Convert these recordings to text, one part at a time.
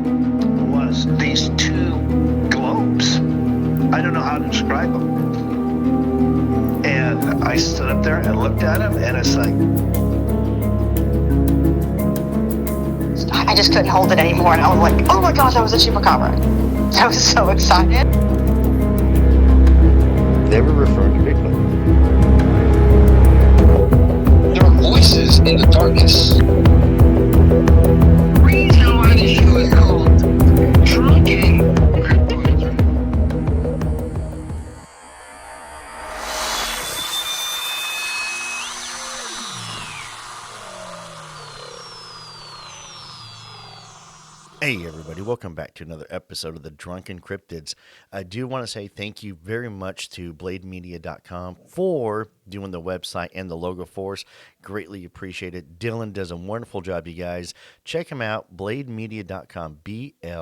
was these two globes. I don't know how to describe them. And I stood up there and looked at them, and it's like, I just couldn't hold it anymore, and I was like, oh my gosh, that was a chupacabra. I was so excited. They were referring to Bigfoot. There are voices in the darkness. the reason why the show is called Drunken Cryptids. Hey everybody, welcome back to another episode of the Drunken Cryptids. I do want to say thank you very much to blademedia.com for doing the website and the logo for us. Greatly appreciate it. Dylan does a wonderful job, you guys. Check him out, blademedia.com, BLAYED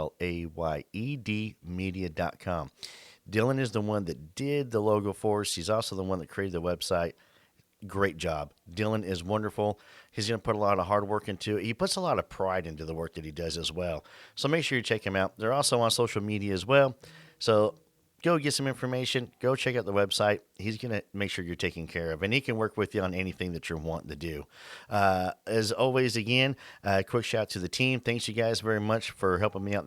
media.com. Dylan is the one that did the logo for us. He's also the one that created the website. Great job. Dylan is wonderful. He's going to put a lot of hard work into it. He puts a lot of pride into the work that he does as well. So make sure you check him out. They're also on social media as well. So go get some information. Go check out the website. He's going to make sure you're taken care of. And he can work with you on anything that you're wanting to do. As always, again, quick shout out to the team. Thanks you guys very much for helping me out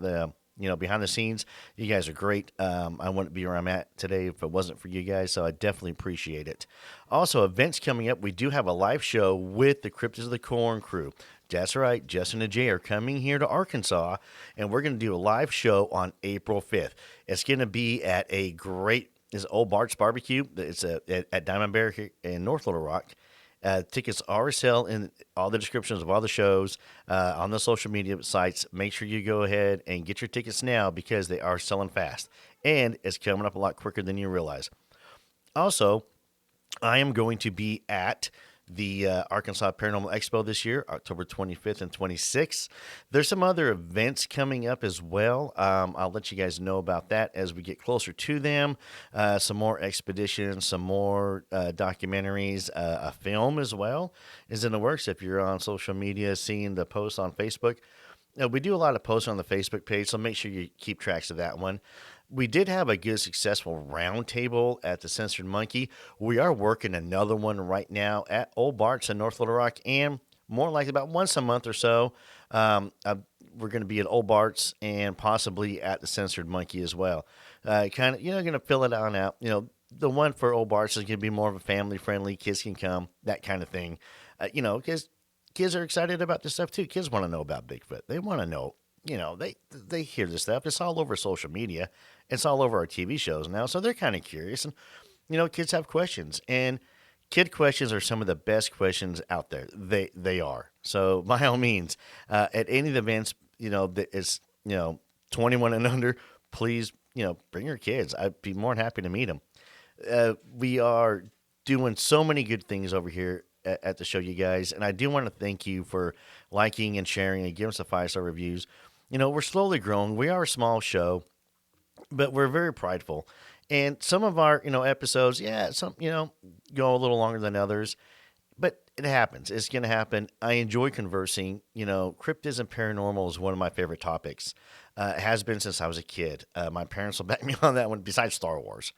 behind the scenes. You guys are great. I wouldn't be where I'm at today if it wasn't for you guys, so I definitely appreciate it. Also, events coming up. We do have a live show with the Cryptids of the Corn crew. That's right. Justin and Jay are coming here to Arkansas, and we're going to do a live show on April 5th. It's going to be at it's Old Bart's Barbecue. It's at Diamond Bear here in North Little Rock. Tickets are sell in all the descriptions of all the shows on the social media sites. Make sure you go ahead and get your tickets now because they are selling fast. And it's coming up a lot quicker than you realize. Also, I am going to be at the Arkansas Paranormal Expo this year, October 25th and 26th. There's some other events coming up as well. I'll let you guys know about that as we get closer to them. Some more expeditions, some more documentaries, a film as well is in the works. If you're on social media, seeing the posts on Facebook, we do a lot of posts on the Facebook page, so make sure you keep tracks of that one. We did have a good, successful roundtable at the Censored Monkey. We are working another one right now at Old Bart's in North Little Rock, and more like about once a month or so, we're going to be at Old Bart's and possibly at the Censored Monkey as well. Going to fill it on out. The one for Old Bart's is going to be more of a family-friendly, kids can come, that kind of thing. Because kids are excited about this stuff too. Kids want to know about Bigfoot. They want to know. They hear this stuff. It's all over social media. It's all over our TV shows now. So they're kind of curious. And, kids have questions. And kid questions are some of the best questions out there. They are. So by all means, at any of the events, that is, 21 and under, please, bring your kids. I'd be more than happy to meet them. We are doing so many good things over here at the show, you guys. And I do want to thank you for liking and sharing and giving us the 5-star reviews. We're slowly growing. We are a small show, but we're very prideful. And some of our, episodes, some, go a little longer than others, but it happens. It's going to happen. I enjoy conversing. Cryptids and paranormal is one of my favorite topics. It has been since I was a kid. My parents will back me on that one, besides Star Wars.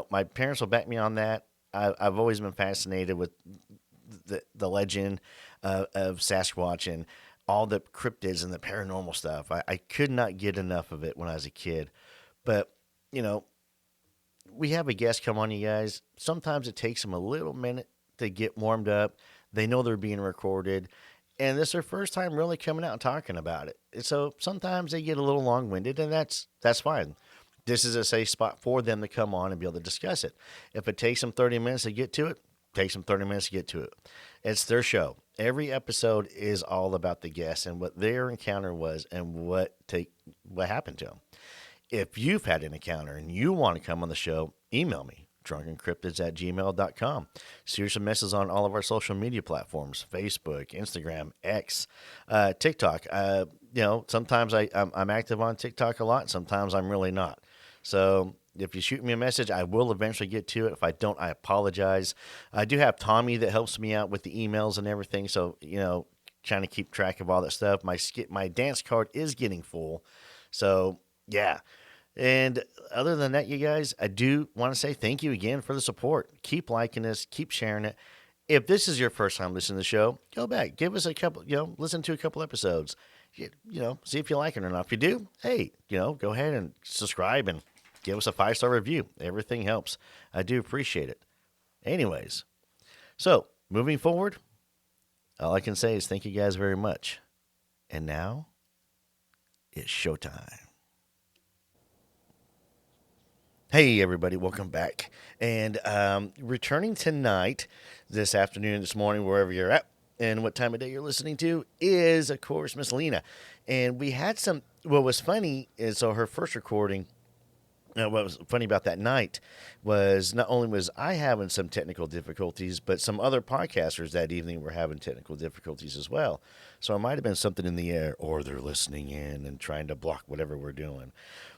My parents will back me on that. I've always been fascinated with the legend of Sasquatch and all the cryptids and the paranormal stuff. I could not get enough of it when I was a kid. But, we have a guest come on, you guys. Sometimes it takes them a little minute to get warmed up. They know they're being recorded. And this is their first time really coming out and talking about it. And so sometimes they get a little long-winded, and that's fine. This is a safe spot for them to come on and be able to discuss it. If it takes them 30 minutes to get to it, takes them 30 minutes to get to it. It's their show. Every episode is all about the guests and what their encounter was and what happened to them. If you've had an encounter and you want to come on the show, email me, drunkencryptids@gmail.com. Shoot some messages on all of our social media platforms, Facebook, Instagram, X, TikTok. Sometimes I'm active on TikTok a lot. Sometimes I'm really not. So if you shoot me a message, I will eventually get to it. If I don't, I apologize. I do have Tommy that helps me out with the emails and everything. So, trying to keep track of all that stuff. My dance card is getting full. So, yeah. And other than that, you guys, I do want to say thank you again for the support. Keep liking us, keep sharing it. If this is your first time listening to the show, go back, give us a couple, listen to a couple episodes. See if you like it or not. If you do, hey, go ahead and subscribe and give us a 5-star review. Everything helps. I do appreciate it. Anyways, so moving forward, all I can say is thank you guys very much. And now it's showtime. Hey, everybody, welcome back. And returning tonight, this afternoon, this morning, wherever you're at, and what time of day you're listening to, is, of course, Miss Lena. And we had what was funny is, so her first recording, what was funny about that night was not only was I having some technical difficulties, but some other podcasters that evening were having technical difficulties as well. So it might have been something in the air, or they're listening in and trying to block whatever we're doing.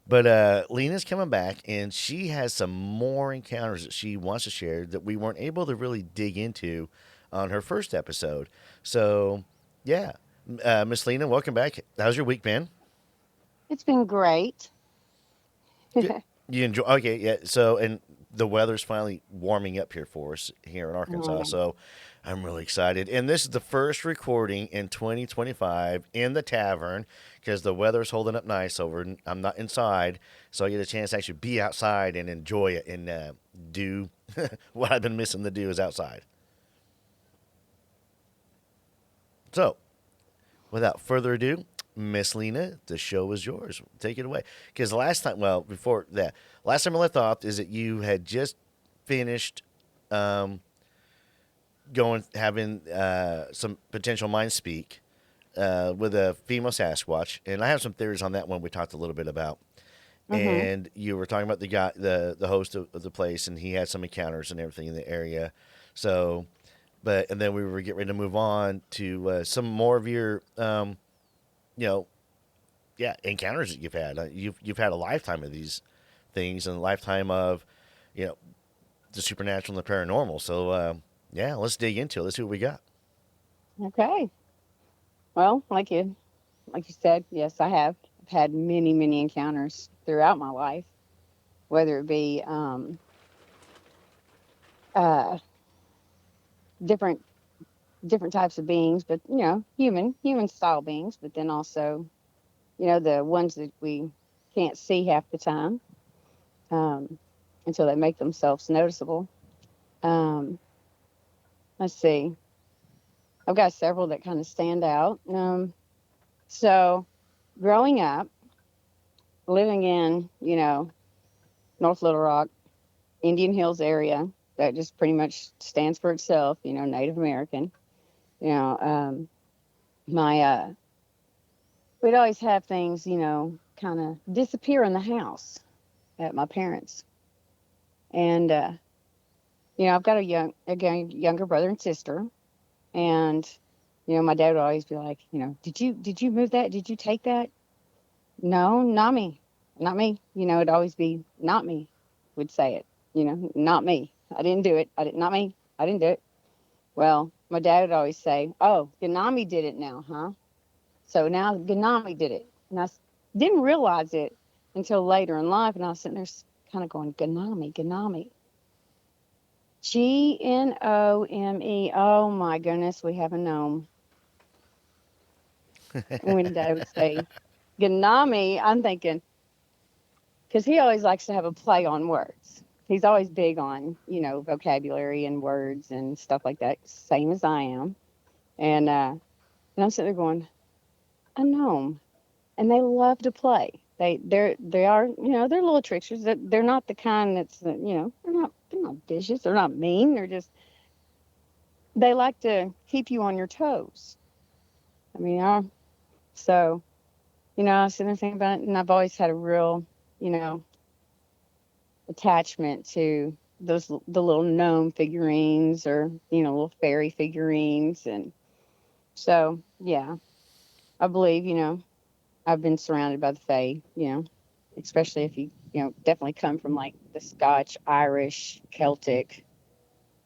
But Lena's coming back, and she has some more encounters that she wants to share that we weren't able to really dig into on her first episode. So, yeah. Miss Lena, welcome back. How's your week been? It's been great. You enjoy? Okay, yeah. So, and the weather's finally warming up here for us here in Arkansas. So, I'm really excited. And this is the first recording in 2025 in the tavern because the weather's holding up nice over. I'm not inside, so I get a chance to actually be outside and enjoy it and do what I've been missing to do is outside. So, without further ado, Miss Lena, the show is yours. Take it away. Because last time I left off is that you had just finished having some potential mind speak with a female Sasquatch, and I have some theories on that one we talked a little bit about. Mm-hmm. And you were talking about the guy, the host of the place, and he had some encounters and everything in the area. So, and then we were getting ready to move on to some more of your encounters that you've had. You've had a lifetime of these things and a lifetime of, the supernatural and the paranormal. So, let's dig into it. Let's see what we got. Okay. Well, like you said, yes, I have. I've had many, many encounters throughout my life, whether it be different types of beings, but human style beings, but then also the ones that we can't see half the time until they make themselves noticeable. Let's see. I've got several that kind of stand out. So growing up, living in, North Little Rock, Indian Hills area, that just pretty much stands for itself, Native American. We'd always have things, kind of disappear in the house at my parents'. And, I've got a younger brother and sister. And, my dad would always be like, did you move that? Did you take that? No, not me. Not me. It'd always be not me would say it, not me. I didn't do it. Not me. I didn't do it. Well, my dad would always say, oh, Ganami did it now, huh? So now Ganami did it. And I didn't realize it until later in life. And I was sitting there kind of going, Ganami. Gnome. Oh my goodness, we have a gnome. When Dad would say Ganami, I'm thinking, because he always likes to have a play on words. He's always big on, vocabulary and words and stuff like that, same as I am. And I'm sitting there going, a gnome. And they love to play. They are, they're little tricksters. They're not the kind that's, they're not vicious. They're not mean. They like to keep you on your toes. I mean, I was sitting there thinking about it, and I've always had a real, attachment to the little gnome figurines or, little fairy figurines. And so, yeah, I believe, I've been surrounded by the Fae, especially if you, definitely come from like the Scotch, Irish, Celtic,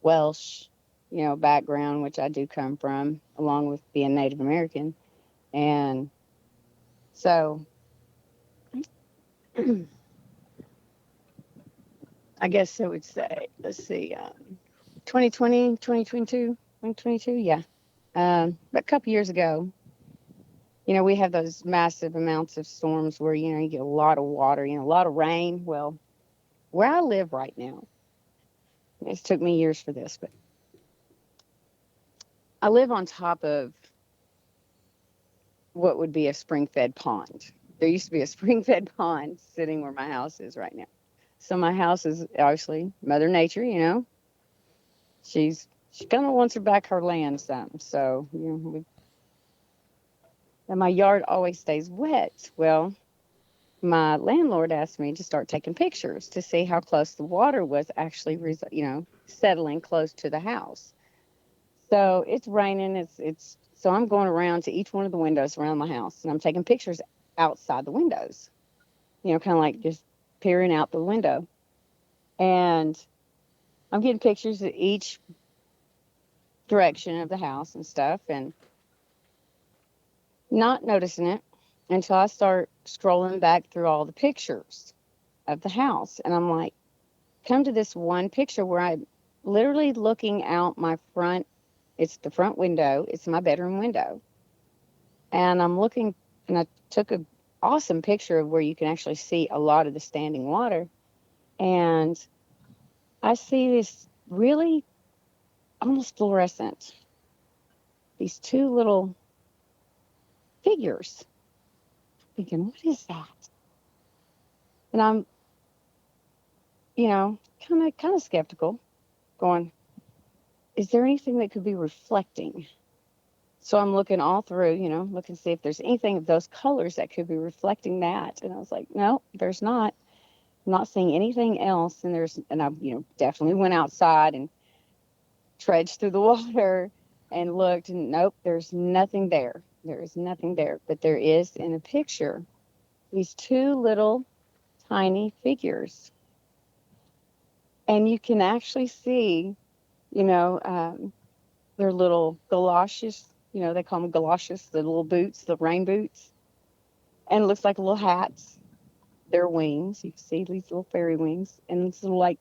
Welsh, background, which I do come from, along with being Native American. And so I guess I would say, let's see, 2020, 2022, 2022, yeah. But a couple years ago, we have those massive amounts of storms where, you get a lot of water, a lot of rain. Well, where I live right now, it's took me years for this, but I live on top of what would be a spring-fed pond. There used to be a spring-fed pond sitting where my house is right now. So my house is obviously Mother Nature, she kind of wants her back her land some. So, and my yard always stays wet. Well, my landlord asked me to start taking pictures to see how close the water was actually, settling close to the house. So it's raining. So I'm going around to each one of the windows around my house, and I'm taking pictures outside the windows. Kind of like just peering out the window, and I'm getting pictures of each direction of the house and stuff, and not noticing it until I start scrolling back through all the pictures of the house, and I'm like, come to this one picture where I'm literally looking out my front. It's the front window. It's my bedroom window. And I'm looking, and I took an awesome picture of where you can actually see a lot of the standing water. And I see this really almost fluorescent, these two little figures. Thinking, what is that? And I'm, kind of skeptical, going, is there anything that could be reflecting? So I'm looking all through, looking to see if there's anything of those colors that could be reflecting that. And I was like, no, there's not. I'm not seeing anything else. And I, definitely went outside and trudged through the water and looked, and nope, there's nothing there. There is nothing there. But there is in a picture these two little tiny figures. And you can actually see, their little galoshes. They call them galoshes, the little boots, the rain boots. And it looks like little hats. Their wings. You can see these little fairy wings. And it's little like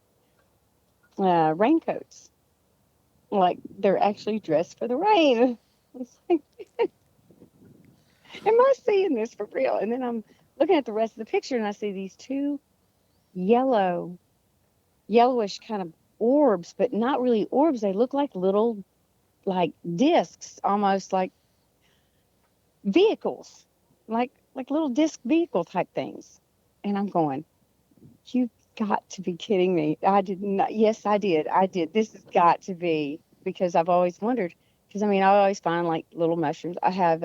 raincoats. Like they're actually dressed for the rain. It's like, am I seeing this for real? And then I'm looking at the rest of the picture and I see these two yellowish kind of orbs, but not really orbs. They look like little like discs, almost like vehicles, like little disc vehicle type things. And I'm going, you got to be kidding me. I did not. Yes, I did. This has got to be, because I've always wondered, because I always find like little mushrooms. I have,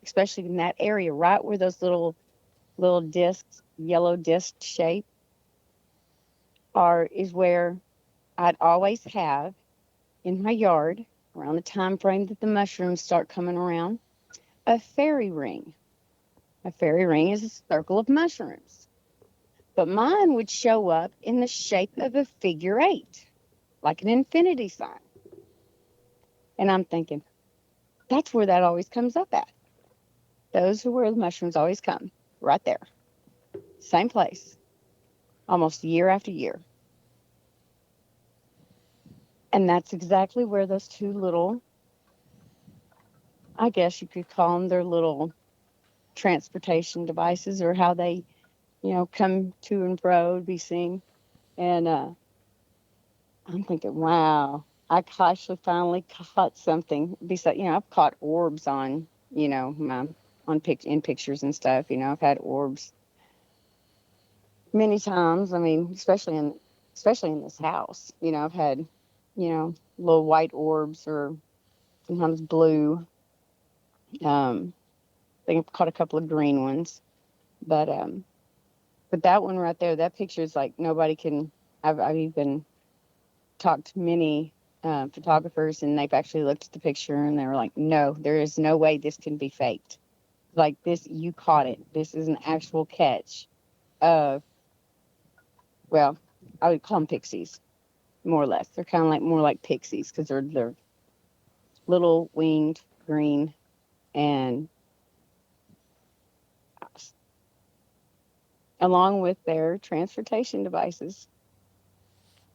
especially in that area, right where those little discs, yellow disc shape is where I'd always have in my yard around the time frame that the mushrooms start coming around, a fairy ring. A fairy ring is a circle of mushrooms. But mine would show up in the shape of a figure 8, like an infinity sign. And I'm thinking, that's where that always comes up at. Those are where the mushrooms always come, right there. Same place, almost year after year. And that's exactly where those two little, I guess you could call them their little transportation devices, or how they, come to and fro to be seen. And I'm thinking, wow, I actually finally caught something. Besides, I've caught orbs on, in pictures and stuff. I've had orbs many times. Especially in this house. I've had, little white orbs, or sometimes blue. I think I've caught a couple of green ones, but that one right there, that picture is like nobody can. I've even talked to many photographers, and they've actually looked at the picture and they were like, no, there is no way this can be faked. Like this, you caught it. This is an actual catch of, well, I would call them pixies. more or less. They're kind of like more like pixies because they're little winged green and along with their transportation devices.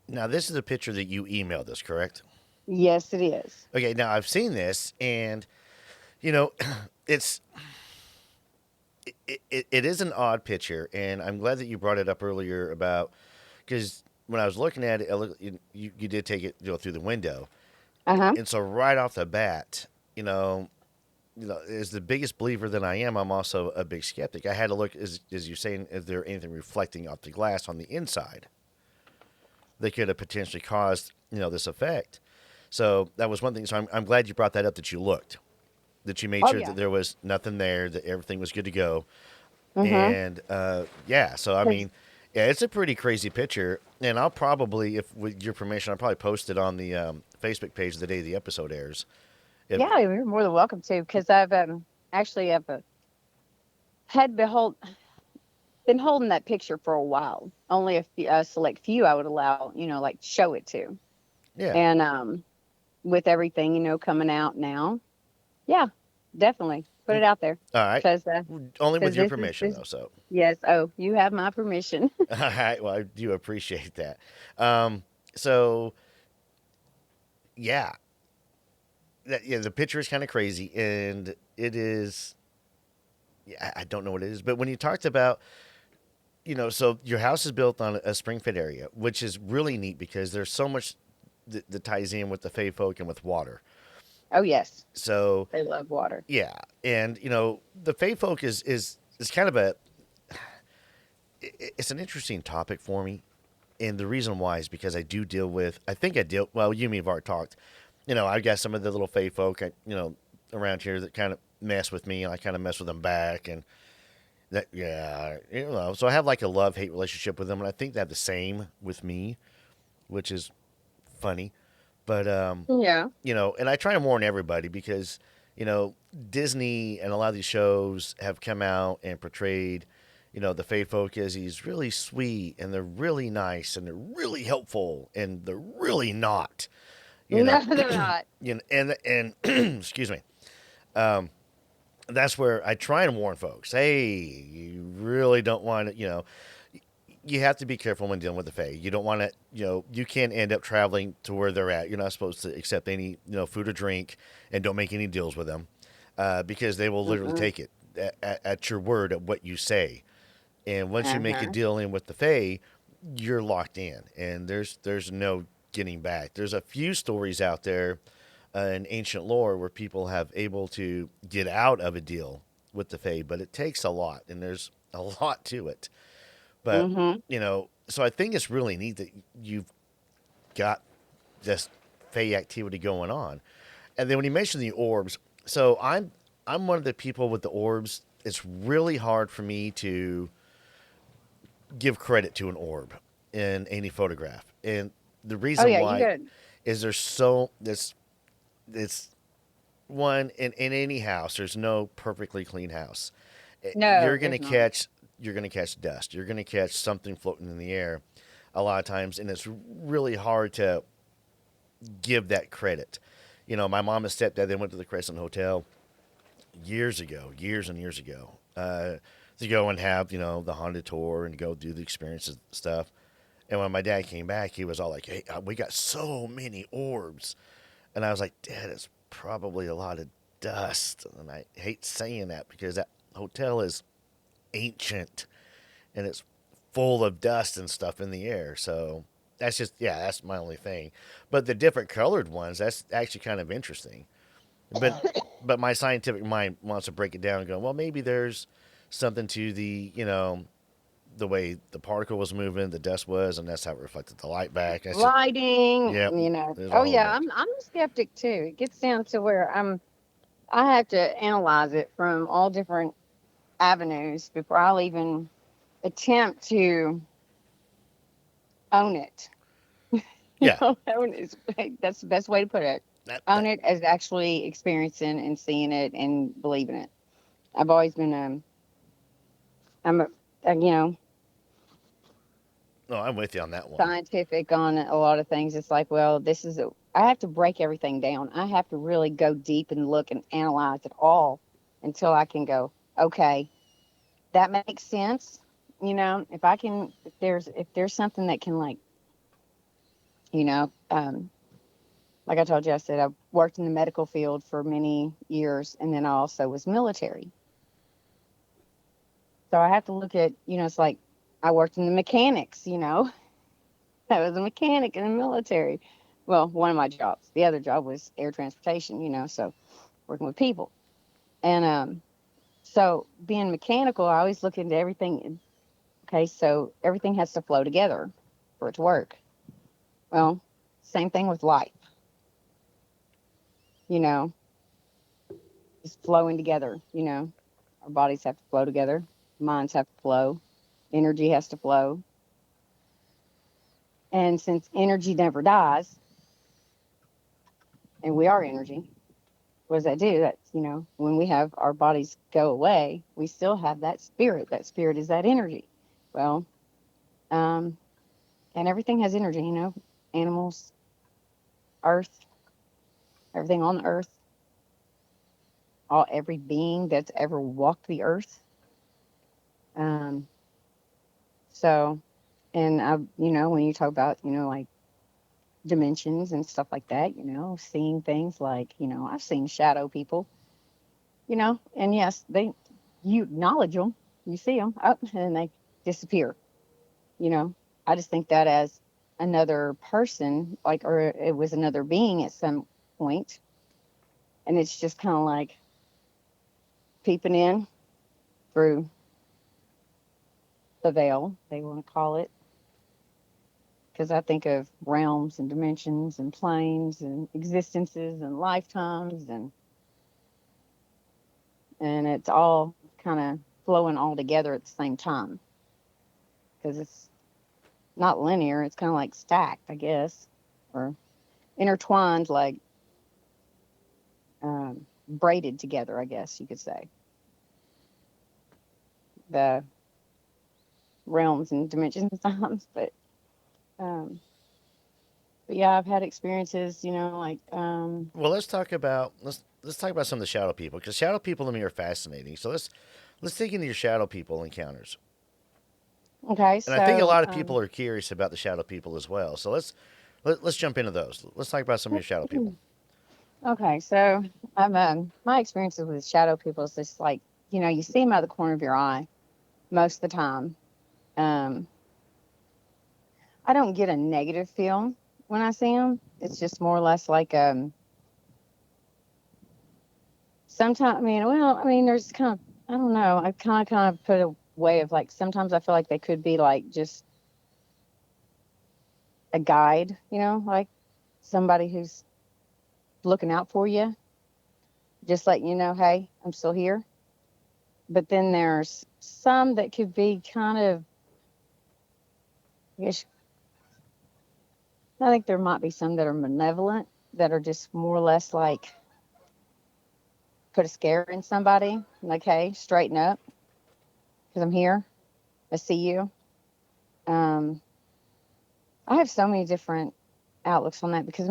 Now, this is a picture that you emailed us, correct? Yes, it is. Okay, now I've seen this, and you know, it's it is an odd picture, and I'm glad that you brought it up earlier about because when I was looking at it, you did take it through the window, Uh-huh. and so right off the bat, as the biggest believer that I am, I'm also a big skeptic. I had to look, as you're saying, is there anything reflecting off the glass on the inside that could have potentially caused this effect? So that was one thing. So I'm glad you brought that up, that you looked, that you made Oh sure yeah. that there was nothing there, that everything was good to go. Mm-hmm. And yeah, so I mean, yeah, it's a pretty crazy picture. And I'll probably, if with your permission, I'll probably post it on the Facebook page the day the episode airs. If, Yeah, you're more than welcome to because I've actually have had been holding that picture for a while. Only a select few I would allow, like show it to. yeah. And with everything, coming out now, yeah, definitely put it out there All right. because Only with your this is permission, this. though. So, Yes. Oh, you have my permission. all right. Well, I do appreciate that. So, yeah, yeah, the picture is kind of crazy, and it is. Yeah, I don't know what it is, but when you talked about, so your house is built on a spring fed area, which is really neat because there's so much that ties in with the Fae folk and with water. Oh yes, So, they love water. yeah, and the Fae folk is kind of it's an interesting topic for me, and the reason why is because I do deal with. I think I deal. Well, you and me have already talked. I've got some of the little Fae folk, around here that kind of mess with me, and I kind of mess with them back, and that, yeah, So I have like a love hate relationship with them, and I think they have the same with me, which is funny. But Yeah. and I try to warn everybody because Disney and a lot of these shows have come out and portrayed the Fae folk as he's really sweet and they're really nice and they're really helpful and they're really not. No, they're not. And excuse me. That's where I try and warn folks. Hey, you really don't want to. You have to be careful when dealing with the Fae. You don't want to, you can end up traveling to where they're at. You're not supposed to accept any, food or drink, and don't make any deals with them, because they will literally take it at your word at what you say. And once you make a deal in with the Fae, you're locked in, and there's no getting back. There's a few stories out there in ancient lore where people have able to get out of a deal with the Fae, but it takes a lot, and there's a lot to it. But so I think it's really neat that you've got this Fae activity going on. And then when you mentioned the orbs, so I'm one of the people with the orbs. It's really hard for me to give credit to an orb in any photograph, and the reason why is it's one in any house. There's no perfectly clean house. No, You're gonna there's not. catch dust. You're gonna catch something floating in the air a lot of times, and it's really hard to give that credit. My mom and stepdad, they went to the Crescent Hotel years and years ago, to go and have, the haunted tour and go do the experiences and stuff. And when my dad came back, he was all like, "Hey, we got so many orbs." And I was like, "Dad, it's probably a lot of dust." And I hate saying that because that hotel is ancient and it's full of dust and stuff in the air. So that's my only thing. But the different colored ones, that's actually kind of interesting. But my scientific mind wants to break it down and go, well, maybe there's something to the way the particle was moving, the dust was, and that's how it reflected the light back. That's just, Lighting, yeah. There's a Oh whole yeah, bunch. I'm a skeptic too. It gets down to where I have to analyze it from all different avenues before I'll even attempt to own it. Yeah. Own it that's the best way to put it. Own it as actually experiencing and seeing it and believing it. I've always been I'm a No, I'm with you on that one. scientific on a lot of things. It's like, well, I have to break everything down. I have to really go deep and look and analyze it all until I can go, okay, that makes sense. If there's something that can, like, you know, like I told you, I said I worked in the medical field for many years, and then I also was military. So I have to look at, it's like I worked in the mechanics. I was a mechanic in the military. Well, one of my jobs. The other job was air transportation, so working with people. And so being mechanical, I always look into everything. Okay, so everything has to flow together for it to work. Well, same thing with life, you know, just flowing together. Our bodies have to flow together, minds have to flow, energy has to flow. And since energy never dies, and we are energy, what does that do? That's, when we have our bodies go away, we still have that spirit. That spirit is that energy. Well, um, and everything has energy, animals, earth, everything on the earth, every being that's ever walked the earth. Um, so, and when you talk about, like dimensions and stuff like that, seeing things like, I've seen shadow people, and yes, you acknowledge them, you see them up, and then they disappear. You know, I just think that as another person, like, or it was another being at some point, and it's just kind of like peeping in through the veil, they want to call it, because I think of realms and dimensions and planes and existences and lifetimes, and it's all kind of flowing all together at the same time, because it's not linear. It's kind of like stacked, I guess, or intertwined, like braided together, I guess you could say. The realms and dimensions and times, um, but yeah, I've had experiences, like Well, let's talk about some of the shadow people because shadow people to me are fascinating. So let's dig into your shadow people encounters. okay, And I think a so lot of people are curious about the shadow people as well. So let's jump into those. Let's talk about some of your shadow people. okay, so my experiences with shadow people is just like, you see them out of the corner of your eye most of the time. Um, I don't get a negative feel when I see them. It's just more or less like sometimes. There's kind of, I don't know. I kind of put a way of, like, sometimes I feel like they could be like just a guide, like somebody who's looking out for you, just letting you know, hey, I'm still here. But then there's some that could be kind of, I guess, I think there might be some that are malevolent, that are just more or less like put a scare in somebody, like, hey, straighten up, because I'm here. I see you. Um, I have so many different outlooks on that, because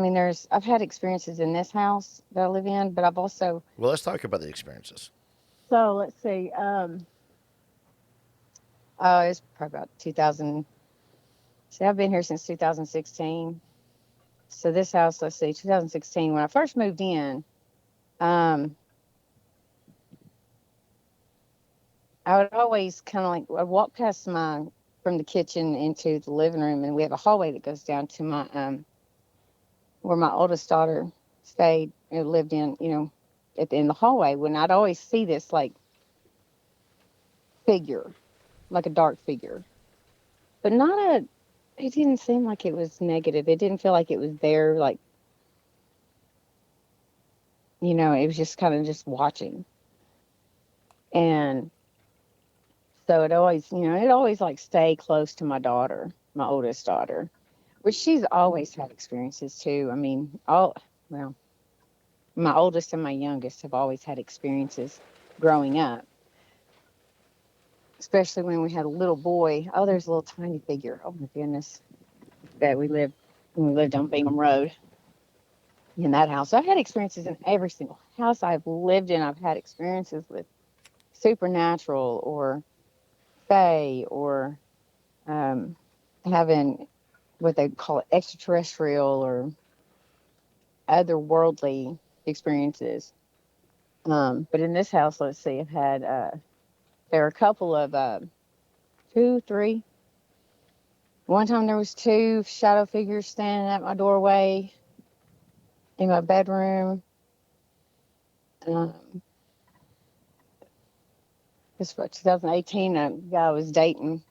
I've had experiences in this house that I live in, but I've also, Well, let's talk about the experiences. so let's see, oh, it's probably about 2000. See, I've been here since 2016. So this house, let's see, 2016, when I first moved in, um, I would always kind of like, I'd walk past from the kitchen into the living room, and we have a hallway that goes down to where my oldest daughter stayed and lived in the hallway. When I'd always see this, like, figure, like a dark figure, but it didn't seem like it was negative. It didn't feel like it was there, like, it was just kind of just watching. And so it always like stay close to my daughter, my oldest daughter, which she's always had experiences too. Well, my oldest and my youngest have always had experiences growing up. especially when we had a little boy. Oh, there's a little tiny figure. Oh my goodness, that we lived when we lived on Bingham Road in that house. I've had experiences in every single house I've lived in. I've had experiences with supernatural or fae or um, having what they call extraterrestrial or otherworldly experiences. But in this house, let's see, I've had there were a couple of two, three. One time there was two shadow figures standing at my doorway in my bedroom. Um, this was 2018. A guy I was dating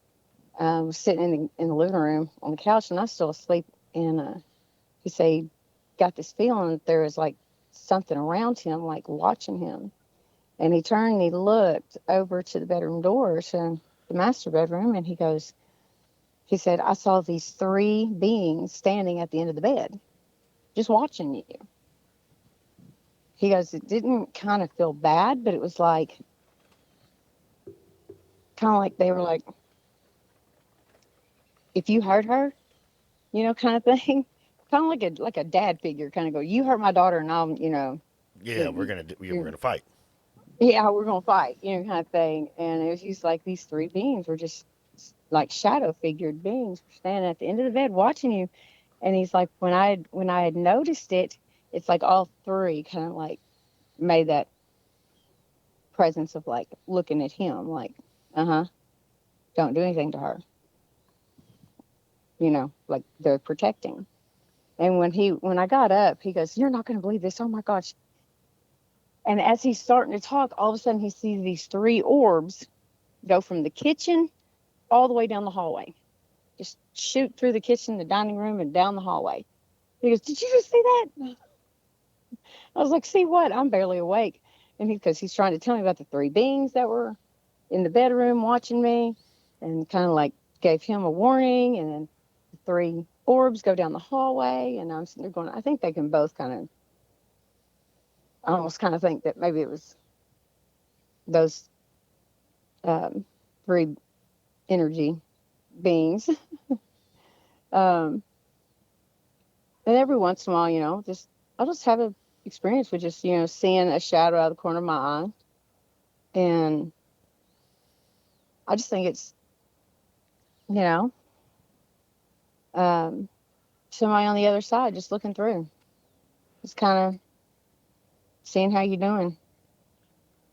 was sitting in the living room on the couch, and I was still asleep. And he said he got this feeling that there was like something around him, like watching him. And he turned and he looked over to the bedroom door, to the master bedroom, and he said, I saw these three beings standing at the end of the bed, just watching you. He goes, it didn't kind of feel bad, but it was like, kind of like they were like, if you hurt her, kind of thing. Kind of like a dad figure, kind of go, you hurt my daughter, and I'm, Yeah, we're gonna fight. yeah, we're gonna fight, kind of thing. And it was just like these three beings were just like shadow figured beings standing at the end of the bed watching you. And he's like, when I had noticed it, it's like all three kind of like made that presence of like looking at him, like, don't do anything to her, like they're protecting. And when I got up, he goes, you're not going to believe this. Oh my gosh. And as he's starting to talk, all of a sudden he sees these three orbs go from the kitchen all the way down the hallway. Just shoot through the kitchen, the dining room, and down the hallway. He goes, did you just see that? I was like, see what? I'm barely awake. And because he's trying to tell me about the three beings that were in the bedroom watching me, and kind of like gave him a warning. And then the three orbs go down the hallway, and I'm sitting there going, I think they can both I almost kind of think that maybe it was those three energy beings. um, and every once in a while, I'll just have an experience with just, seeing a shadow out of the corner of my eye. And I just think it's, somebody on the other side just looking through. Just kind of seeing how you're doing.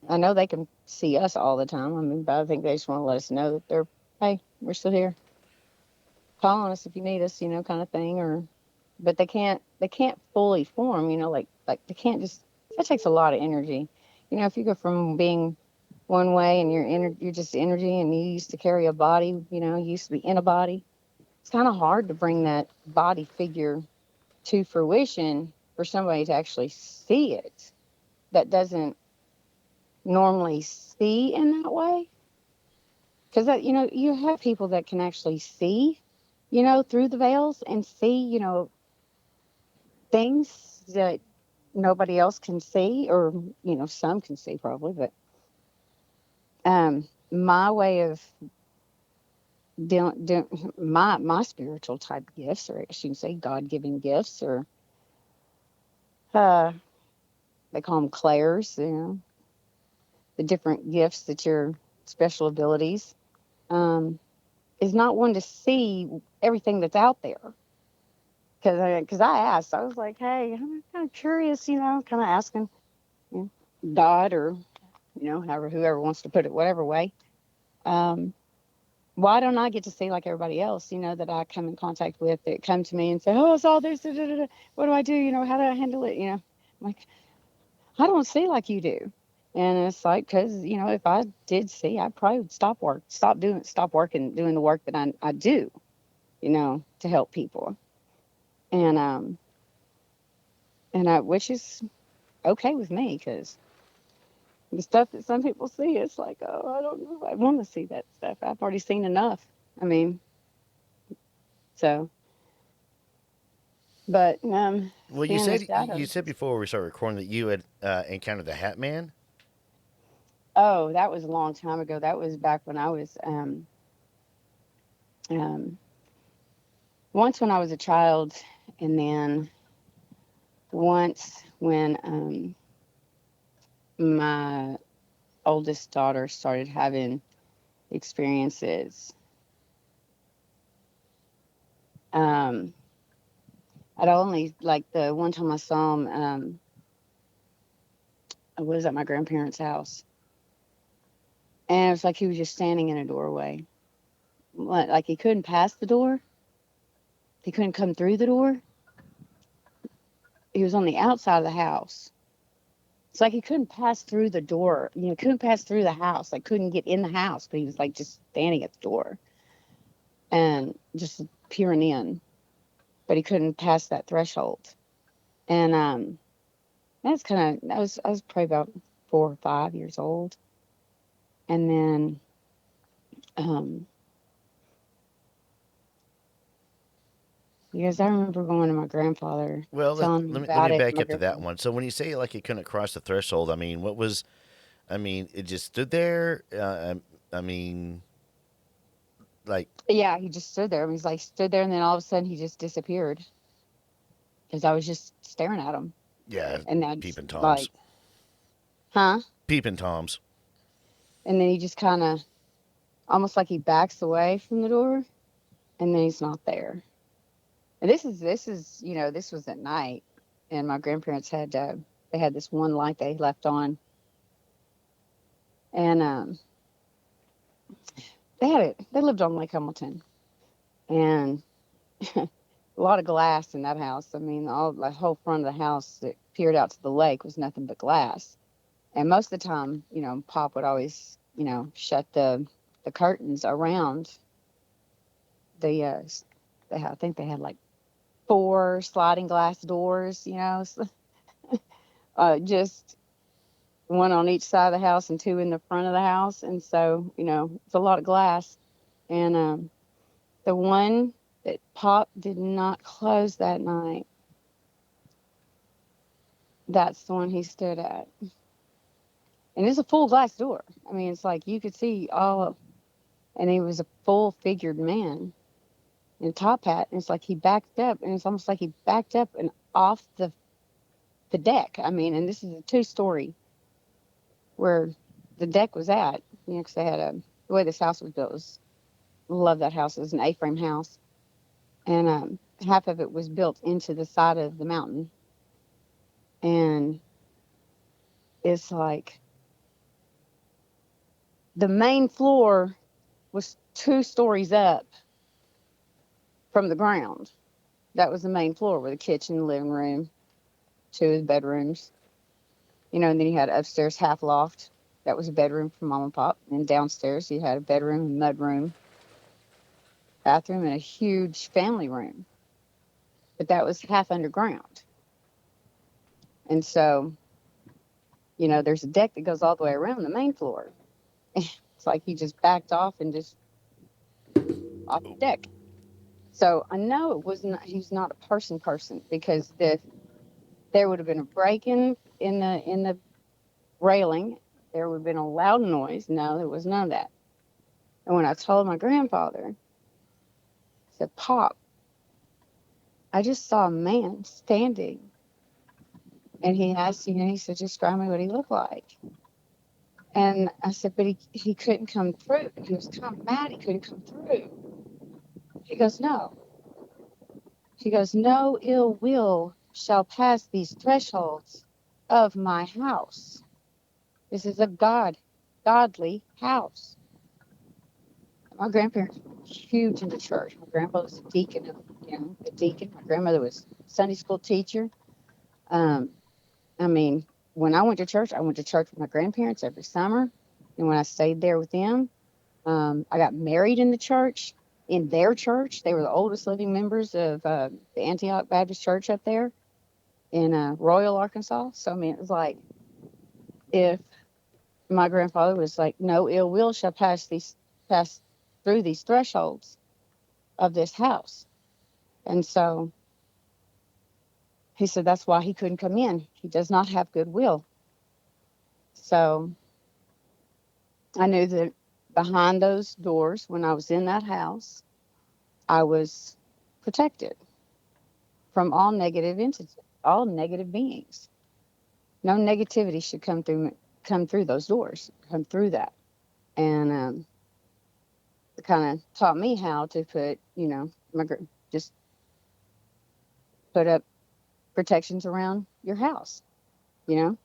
I know they can see us all the time. I mean, but I think they just want to let us know that hey, we're still here. Call on us if you need us, kind of thing. But they can't fully form, like they can't just, that takes a lot of energy. If you go from being one way and you're just energy, and you used to carry a body, you used to be in a body. It's kind of hard to bring that body figure to fruition for somebody to actually see it that doesn't normally see in that way. Because you have people that can actually see, through the veils, and see, things that nobody else can see, or some can see probably. But my way of doing my spiritual type gifts, or I should say God-given gifts, or they call them clairs, the different gifts that your special abilities, is not one to see everything that's out there. Because I asked, I was like, hey, I'm kind of curious, kind of asking, God, or however, whoever wants to put it, whatever way. Why don't I get to see like everybody else, that I come in contact with, that come to me and say, oh, I saw this, da, da, da, da. What do I do? How do I handle it? I'm like, I don't see like you do. And it's like, because, if I did see, I probably would stop working, doing the work that I do, to help people. And, which is okay with me, because the stuff that some people see, it's like, oh, I don't know, I want to see that stuff. I've already seen enough. I mean, so, but Well, seeing the shadows. you said before we started recording that you had encountered the Hat Man. Oh, that was a long time ago. That was back when I was um, once when I was a child, and then once when my oldest daughter started having experiences. Um, I'd only like the one time I saw him. I was at my grandparents' house, and it was like he was just standing in a doorway, like he couldn't pass the door. He couldn't come through the door. He was on the outside of the house. It's like he couldn't pass through the door. Couldn't pass through the house. Like couldn't get in the house, but he was like just standing at the door and just peering in. But he couldn't pass that threshold. And I was probably about 4 or 5 years old. And then um because I remember going to my grandfather Well, telling me let me about it. back My up to that grandfather, one. So when you say like it couldn't cross the threshold, I mean, what was? I mean, it just stood there. I mean, like, yeah, he just stood there. He was like stood there, and then all of a sudden he just disappeared because I was just staring at him. yeah, And that's peeping toms, like, huh? peeping toms. And then he just kind of almost like he backs away from the door, and then he's not there. And this is this was at night, and my grandparents had they had this one light they left on, and they lived on Lake Hamilton, and a lot of glass in that house. I mean, all the whole front of the house that peered out to the lake was nothing but glass. And most of the time, Pop would always, shut the curtains around the. I think they had like 4 sliding glass doors. Just one on each side of the house and 2 in the front of the house. And so, it's a lot of glass. And the one that Pop did not close that night, that's the one he stood at. And it's a full glass door. I mean, it's like you could see all of, and he was a full figured man in a top hat. And it's like he backed up, and it's almost like he backed up and off the deck. I mean, and this is a 2-story where the deck was at, because they had the way this house was built was, love that house. It was an A-frame house. And half of it was built into the side of the mountain. And it's like the main floor was 2 stories up from the ground. That was the main floor with the kitchen, the living room, 2 of the bedrooms. And then you had upstairs half loft. That was a bedroom for Mom and Pop. And downstairs you had a bedroom, a mud room, bathroom, and a huge family room. But that was half underground. And so, there's a deck that goes all the way around the main floor. It's like he just backed off and just off the deck. So I know it was not. He was not a person because there would have been a break in the railing. There would have been a loud noise. No, there was none of that. And when I told my grandfather, I said, "Pop, I just saw a man standing." And he asked, he said, "Describe me what he looked like." And I said, "But he couldn't come through. He was kind of mad he couldn't come through." He goes, "No." He goes, "No ill will shall pass these thresholds of my house. This is a godly house." My grandparents were huge in the church. My grandpa was a deacon, a deacon. My grandmother was a Sunday school teacher. Um, I mean, when I went to church with my grandparents every summer. And when I stayed there with them, I got married in the church, in their church. They were the oldest living members of the Antioch Baptist Church up there in Royal, Arkansas. So, I mean, it was like if my grandfather was like, "No ill will shall pass through these thresholds of this house." And so he said that's why he couldn't come in. He does not have goodwill. So I knew that behind those doors, when I was in that house, I was protected from all negative entities, all negative beings. No negativity should come through those doors, come through that. And it kind of taught me how to put, just put up protections around your house, you know,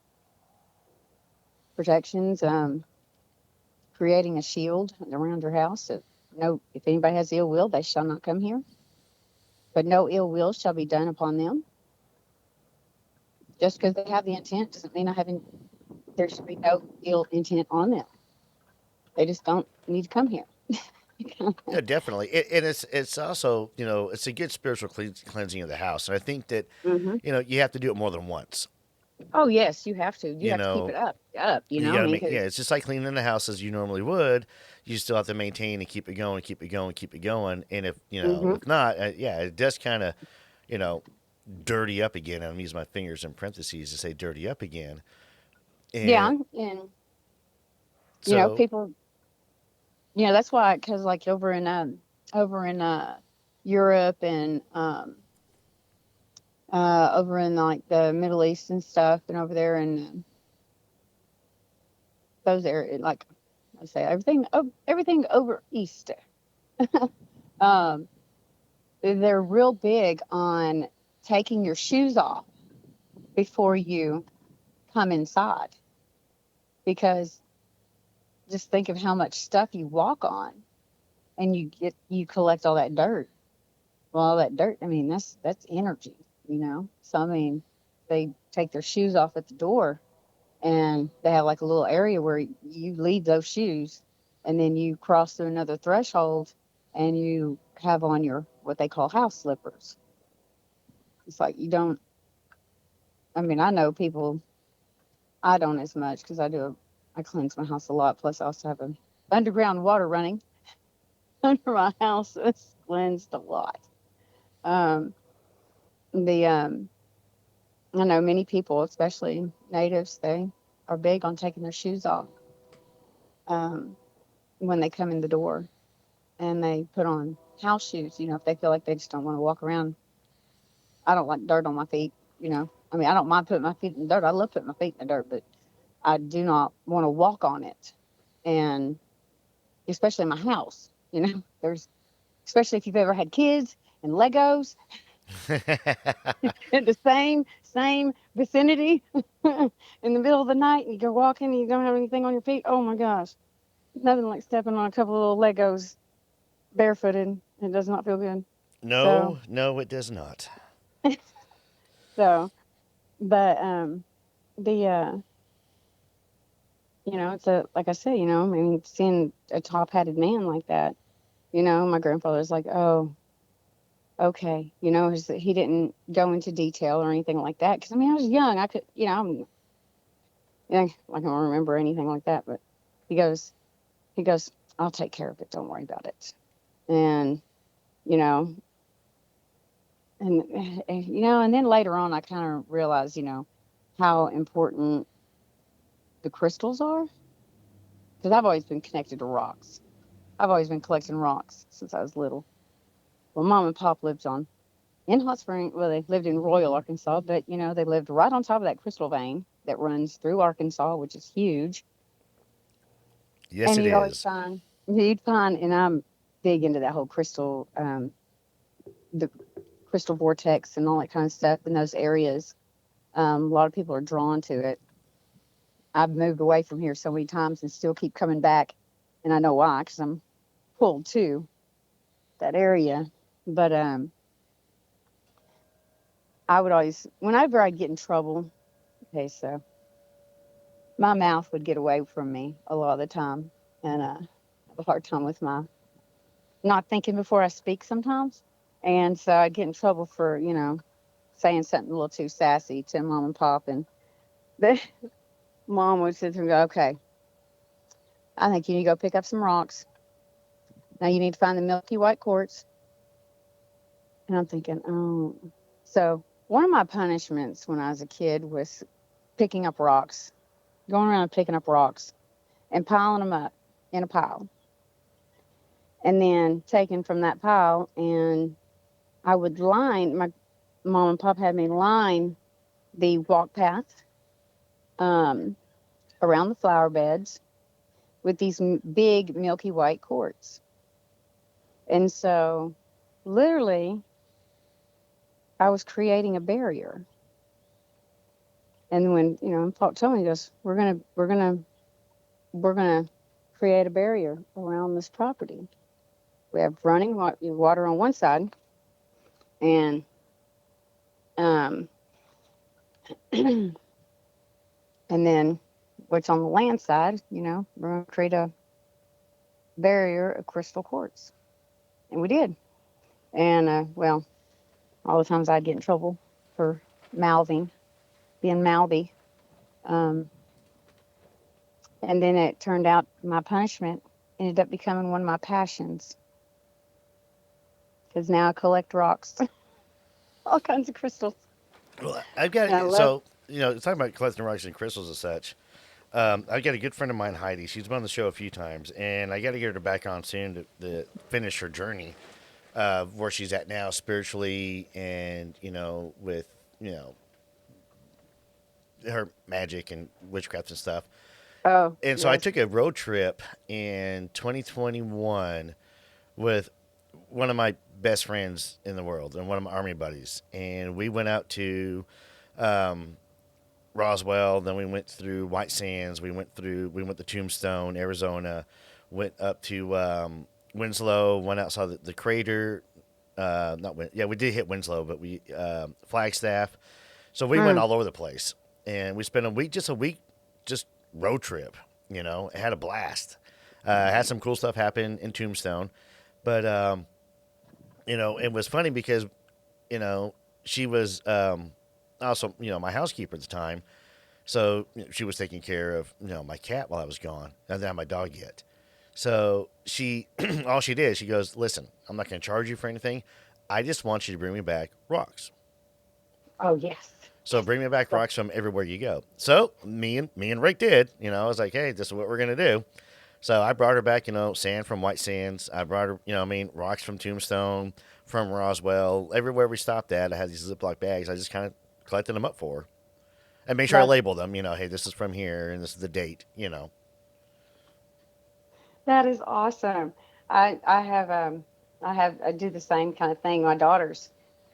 protections, creating a shield around your house. That no, if anybody has ill will, they shall not come here. But no ill will shall be done upon them. Just because they have the intent doesn't mean there should be no ill intent on them. They just don't need to come here. Yeah, definitely. And it's also, it's a good spiritual cleansing of the house. And I think that, Hmm. you have to do it more than once. Oh yes, you have to. You You have to keep it know, up. you I got to mean, make, yeah, because it's just like cleaning the house as you normally would. You still have to maintain and keep it going, keep it going, keep it going. And hmm if not, yeah, it does kind of, you know, dirty up again. I'm using my fingers in parentheses to say dirty up again. yeah, And and so, people, that's why, because like over in Europe and over in like the Middle East and stuff, and over there in those areas, like I say, everything over east, um, they're real big on taking your shoes off before you come inside, because just think of how much stuff you walk on, and you collect all that dirt. Well, all that dirt, I mean, that's energy, So I mean, they take their shoes off at the door, and they have like a little area where you leave those shoes, and then you cross through another threshold, and you have on your what they call house slippers. It's like you don't. I mean, I know people. I don't as much because I cleanse my house a lot. Plus, I also have a underground water running under my house. So it's cleansed a lot. Um, the I know many people, especially natives, they are big on taking their shoes off um, when they come in the door, and they put on house shoes. If they feel like they just don't want to walk around. I don't like dirt on my feet. I mean, I don't mind putting my feet in the dirt. I love putting my feet in the dirt, but I do not want to walk on it. And especially my house, there's, especially if you've ever had kids and Legos in the same vicinity in the middle of the night, and you go walking and you don't have anything on your feet. Oh my gosh, nothing like stepping on a couple of little Legos barefooted. It does not feel good. So, no, it does not. so, but the it's a like I said, I mean, seeing a top hatted man like that, my grandfather's like, oh, okay, he didn't go into detail or anything like that, because I mean, I was young. I could, like I don't remember anything like that, but he goes, he goes, I'll take care of it. Don't worry about it. And you know, and then later on, I kind of realized, how important the crystals are, because I've always been connected to rocks. I've always been collecting rocks since I was little. Well, Mom and Pop lived in Hot Spring. Well, they lived in Royal, Arkansas, but they lived right on top of that crystal vein that runs through Arkansas, which is huge. Yes, And it is. you'd find, and I'm big into that whole the crystal vortex and all that kind of stuff in those areas. A lot of people are drawn to it. I've moved away from here so many times and still keep coming back, and I know why, because I'm pulled to that area. But I would always, whenever I'd get in trouble, okay, so my mouth would get away from me a lot of the time, and I have a hard time with my not thinking before I speak sometimes. And so I'd get in trouble for, saying something a little too sassy to Mom and Pop. And the Mom would sit there and go, okay, I think you need to go pick up some rocks. Now you need to find the milky white quartz. And I'm thinking, oh. So one of my punishments when I was a kid was picking up rocks, going around and picking up rocks and piling them up. in a pile, and then taken from that pile, and I would line my mom and pop had me line the walk path um, around the flower beds with these big milky white quartz. And so, literally, I was creating a barrier. And when Pop told me, he goes, we're gonna create a barrier around this property. We have running water on one side, and um, and then what's on the land side. We're gonna create a barrier of crystal quartz, and we did. And well, all the times I'd get in trouble for mouthing, being mouthy. Um, and then it turned out my punishment ended up becoming one of my passions, because now I collect rocks, all kinds of crystals. Well, I've got And I love. so talking about collecting rocks and crystals and such. I've got a good friend of mine, Heidi. She's been on the show a few times, and I got to get her back on soon to finish her journey, where she's at now spiritually, and with her magic and witchcraft and stuff. Oh, And so I yes. took a road trip in 2021 with one of my best friends in the world and one of my army buddies, and we went out to Roswell. Then we went through White Sands. We went to Tombstone, Arizona. Went up to Winslow. Went outside the crater. Not Win- Yeah, we did hit Winslow, but we Flagstaff. So we went Mm. all over the place, and we spent a week, just road trip. Had a blast. Had some cool stuff happen in Tombstone, but it was funny because she was also my housekeeper at the time. So she was taking care of my cat while I was gone. I didn't have my dog yet. So she all she did, she goes, "Listen, I'm not going to charge you for anything. I just want you to bring me back rocks. Oh, yes. So bring me back rocks from everywhere you go." So me and Rick did. I was like, "Hey, this is what we're going to do." So I brought her back, sand from White Sands. I brought her, rocks from Tombstone, from Roswell. Everywhere we stopped at, I had these Ziploc bags. I just kind of collected them up for her and make sure I That's label them. Hey, this is from here and this is the date. that is awesome. I do the same kind of thing. My daughters,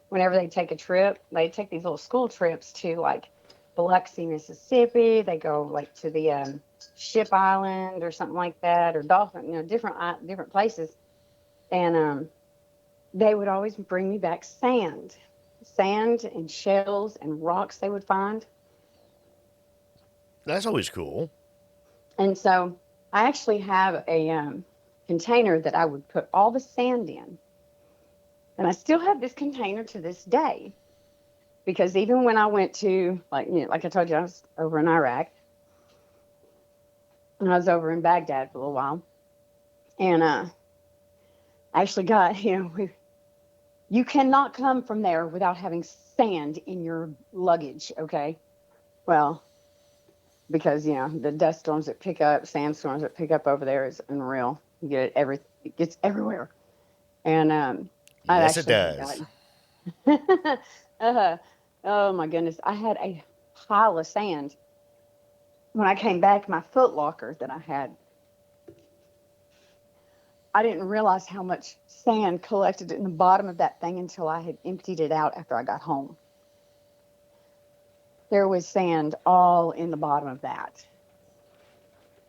whenever they take a trip, they take these little school trips to like Biloxi, Mississippi. They go like to the Ship Island or something like that, or Dolphin, different places. And they would always bring me back sand and shells and rocks they would find. That's always cool. And so I actually have a container that I would put all the sand in. And I still have this container to this day, because even when I went to, like I told you, I was over in Iraq, and I was over in Baghdad for a little while. And I actually got, you cannot come from there without having sand in your luggage, okay? Well, because the dust storms that pick up, sandstorms that pick up over there is unreal. It gets everywhere. And I Yes, it actually had does. gotten, uh, oh my goodness, I had a pile of sand when I came back. My foot locker that I had, I didn't realize how much sand collected in the bottom of that thing until I had emptied it out after I got home. There was sand all in the bottom of that.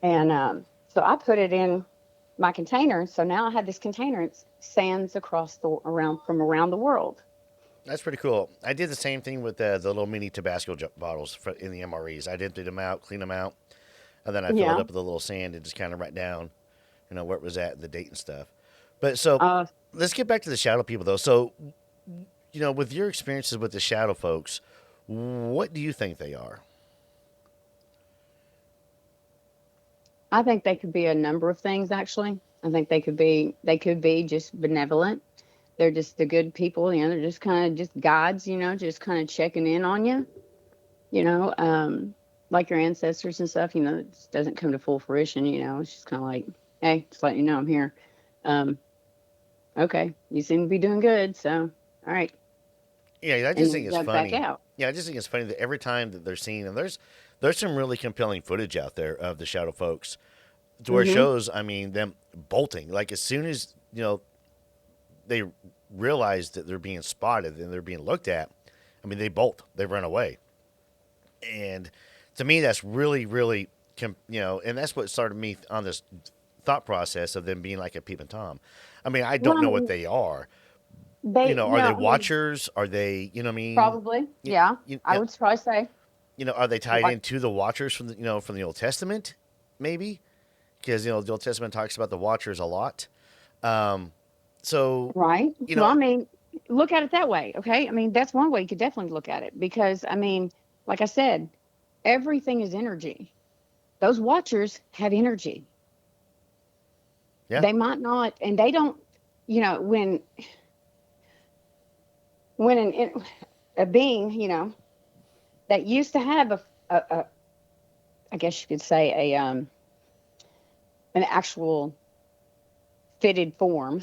And so I put it in my container. So now I have this container. It's sands from around the world. That's pretty cool. I did the same thing with the little mini Tabasco bottles in the MREs. I'd empty them out, clean them out, and then I fill it Yeah. up with a little sand and just kind of write down, where it was at, the date and stuff. But so Uh, let's get back to the shadow people, though. So, with your experiences with the shadow folks, what do you think they are? I think they could be a number of things, actually. I think they could be just benevolent. They're just the good people. They're just kind of just gods. Just kind of checking in on you. You know, um, like your ancestors and stuff. It just doesn't come to full fruition. It's just kind of like Hey, just letting you know I'm here. Um, okay, you seem to be doing good, so all right. Yeah, I And just then think it's dug back funny. out. Yeah, I just think it's funny that every time that they're seen, and there's some really compelling footage out there of the shadow folks, to where it Mm-hmm. shows, I mean, them bolting. Like as soon as they realize that they're being spotted and they're being looked at, I mean, they bolt, they run away, and to me, that's really, really, and that's what started me on this thought process of them being like a peep and tom. I mean, I Well, don't I know what mean, they are. they, Are they I mean, watchers? Are they, you know what I mean? probably, You, yeah. you, I would probably say, are they tied what, into the watchers from from the Old Testament? Maybe because the Old Testament talks about the watchers a lot. Um, so right? you Well, know, I mean, look at it that way, okay? I mean, that's one way you could definitely look at it because, I mean, like I said, everything is energy. Those watchers have energy. yeah, They might not, and they don't, when a being, that used to have a I guess you could say an actual fitted form.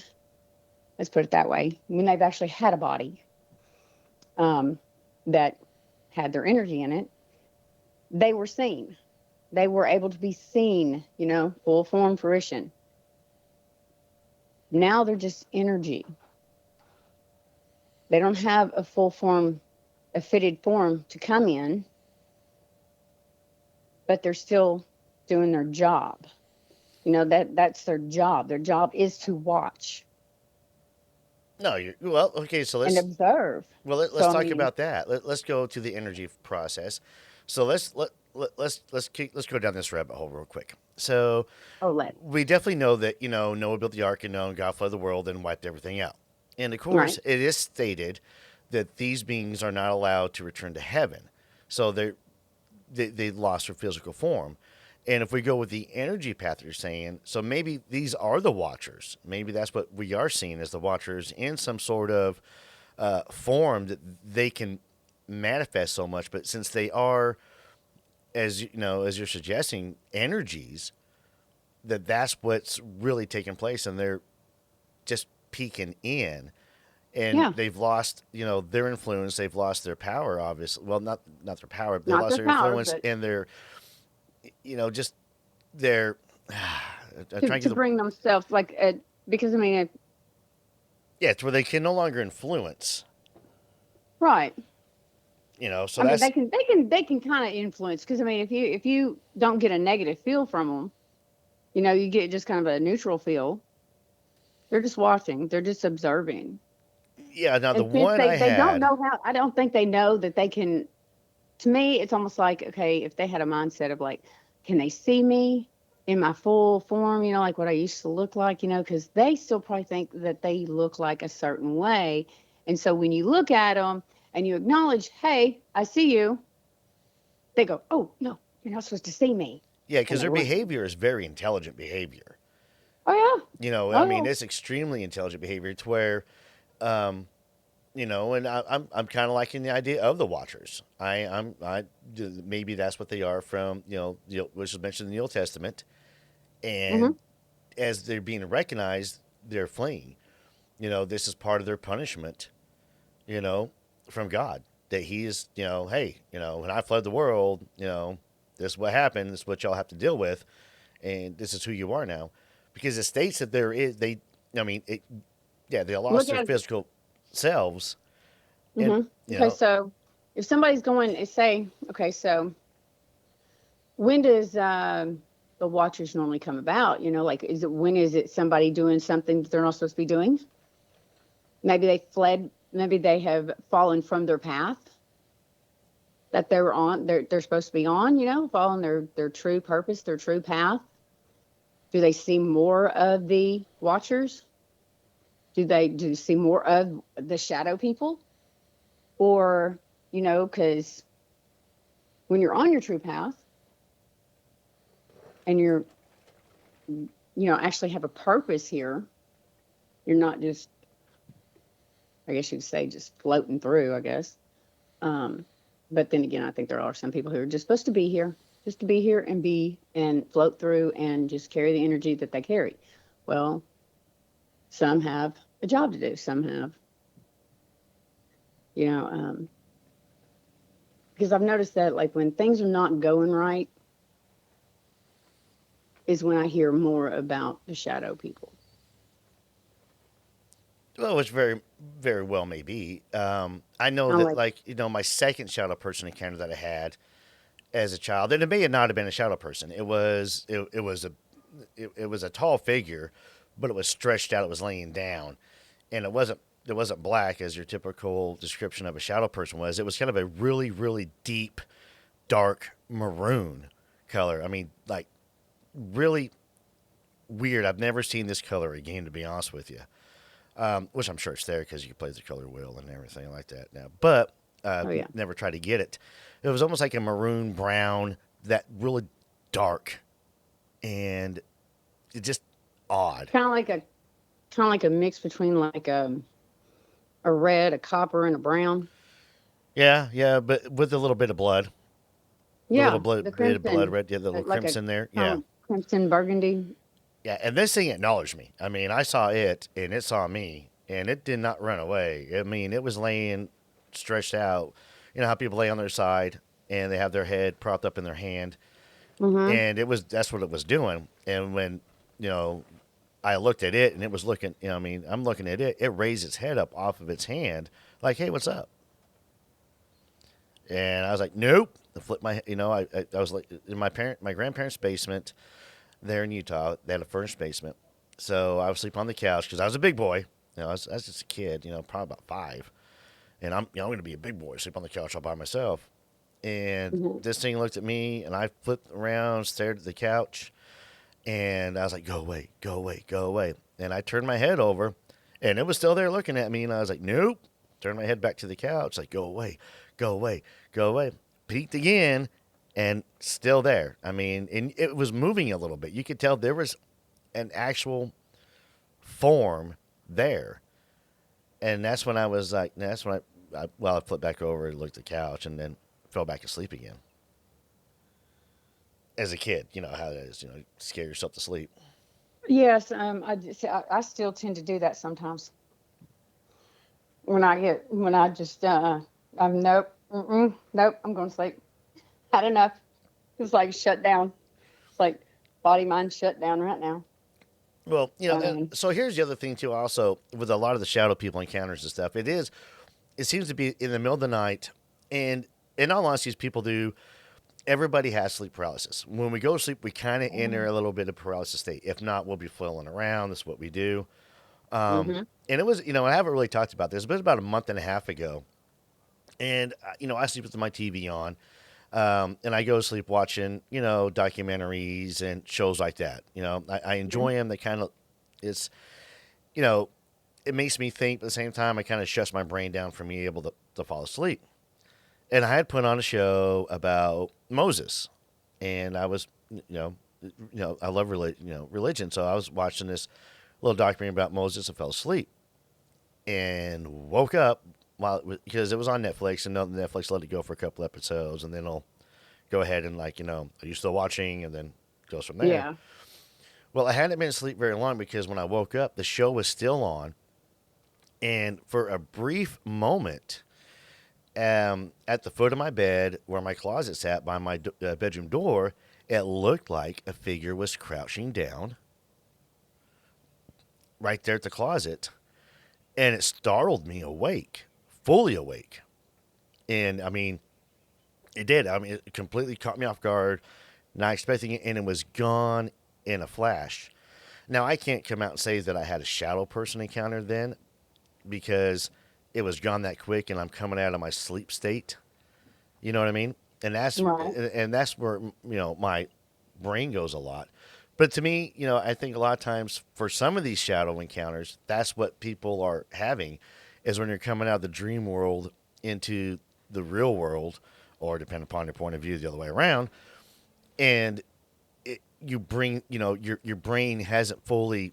Let's put it that way. When they've actually had a body um, that had their energy in it, they were seen. They were able to be seen, full form fruition. Now they're just energy. They don't have a full form, a fitted form to come in, but they're still doing their job. That's their job. Their job is to watch no, you well, okay. So and observe. So let's I talk mean, about that. Let's go to the energy process. So let's go down this rabbit hole real quick. So oh, let we definitely know that Noah built the ark and God flooded the world and wiped everything out. And of course, right. it is stated that these beings are not allowed to return to heaven, so they lost their physical form. And if we go with the energy path you're saying, so maybe these are the watchers. Maybe that's what we are seeing as the watchers in some sort of form that they can manifest so much. But since they are, as as you're suggesting, energies, that's what's really taking place, and they're just peeking in, and Yeah, they've lost their influence, they've lost their power, obviously. Well, not their power, but they not lost their their power, influence but and their just their I'm to, trying to to get the bring themselves like because I mean, yeah, it's where they can no longer influence. right. So I mean, that's they can kind of influence because I mean, if you don't get a negative feel from them, you get just kind of a neutral feel. They're just watching. They're just observing. yeah. Now the And since one they I they don't had, know how, I don't think they know that they can. To me, it's almost like, okay, if they had a mindset of like, can they see me in my full form, like what I used to look like, because they still probably think that they look like a certain way. And so when you look at them and you acknowledge, hey, I see you, they go, oh, no, you're not supposed to see me. yeah, And because they their run. behavior is very intelligent behavior. Oh, yeah. I Oh, mean, yeah. it's extremely intelligent behavior to where, um, and I'm kind of liking the idea of the Watchers. Maybe that's what they are from, which was mentioned in the Old Testament, and Hmm. as they're being recognized, they're fleeing. This is part of their punishment, you know, from God. That He is, hey, when I flood the world, this is what happened. This is what y'all have to deal with, and this is who you are now, because it states that I mean, yeah, they Look lost their at it. physical selves, and Hmm. Okay, so if somebody's going to say, okay, so when does the watchers normally come about? Like, when is it somebody doing something that they're not supposed to be doing? Maybe they fled. Maybe they have fallen from their path that they were on. They're supposed to be on. Following their true purpose, their true path. Do they see more of the watchers? Do they see more of the shadow people? Or because when you're on your true path and you're actually have a purpose here, you're not just, I guess you'd say, just floating through, I guess. Um, but then again, I think there are some people who are just supposed to be here. just to be here and float through and just carry the energy that they carry. Well, some have a job to do. Some have, because I've noticed that like when things are not going right is when I hear more about the shadow people. Well, which very, very well may be. I know I'm that, like, like, my second shadow person encounter that I had as a child, and it may not have been a shadow person. It was a tall figure, but it was stretched out. It was laying down, and it wasn't black as your typical description of a shadow person was. It was kind of a really, really deep, dark maroon color. I mean, like, really weird. I've never seen this color again, to be honest with you. Which I'm sure it's there because you can play the color wheel and everything like that now. But oh yeah, never tried to get it. It was almost like a maroon brown, that really dark, and it just odd. kind of like a mix between like a red, a copper, and a brown. Yeah, but with a little bit of blood, a little Yeah, blood, the bit of blood crimson, red, yeah, the little like a crimson there, kind yeah, of crimson burgundy. yeah. And this thing acknowledged me. I mean, I saw it, and it saw me, and it did not run away. I mean, it was laying stretched out. You know how people lay on their side and they have their head propped up in their hand, Mm-hmm. and that's what it was doing. And when you know I looked at it, and it was looking, I mean, I'm looking at it, it raised its head up off of its hand like, hey, what's up? And I was like, nope. I flipped I was like in my grandparents' basement there in Utah. They had a furnished basement, so I was sleeping on the couch because I was a big boy. I was just a kid, probably about 5, and I'm going to be a big boy, sleep on the couch all by myself. And Mm-hmm. this thing looked at me, and I flipped around, stared at the couch, and I was like, go away, go away, go away. And I turned my head over, and it was still there looking at me, and I was like, nope. Turned my head back to the couch, like, go away, go away, go away. Peeked again, and still there. I mean, and it was moving a little bit. You could tell there was an actual form there. And that's when I was like, that's when I flipped back over and looked at the couch, and then fell back asleep again. As a kid, you know how it is, scare yourself to sleep. Yes, I still tend to do that sometimes. When I just I'm nope, nope, I'm going to sleep. Had enough. It's like shut down. It's like body mind shut down right now. Well, Um, so here's the other thing too. Also, with a lot of the shadow people encounters and stuff, it seems to be in the middle of the night, and in all honesty, people do. Everybody has sleep paralysis. When we go to sleep, we kind of enter a little bit of paralysis state. If not, we'll be flailing around. That's what we do. mm-hmm. And it was, I haven't really talked about this, but it was about a month and a half ago. And, I sleep with my TV on. And I go to sleep watching, documentaries and shows like that. I enjoy them. They kind of, it's, you know, it makes me think, but at the same time, it kind of shuts my brain down for me able to fall asleep. And I had put on a show about Moses, and I was, I love religion, so I was watching this little documentary about Moses and fell asleep, and woke up because it was on Netflix, and Netflix let it go for a couple episodes, and then I'll go ahead and are you still watching, and then goes from there. Yeah. Well, I hadn't been asleep very long because when I woke up, the show was still on, and for a brief moment. At the foot of my bed, where my closet sat by my bedroom door, it looked like a figure was crouching down right there at the closet, and it startled me awake, fully awake. And I mean, it did. I mean, it completely caught me off guard, not expecting it, and it was gone in a flash. Now, I can't come out and say that I had a shadow person encounter then, because it was gone that quick, and I'm coming out of my sleep state. You know what I mean? And Right. that's where my brain goes a lot. But to me, I think a lot of times for some of these shadow encounters, that's what people are having, is when you're coming out of the dream world into the real world, or depending upon your point of view, the other way around, and you bring your brain hasn't fully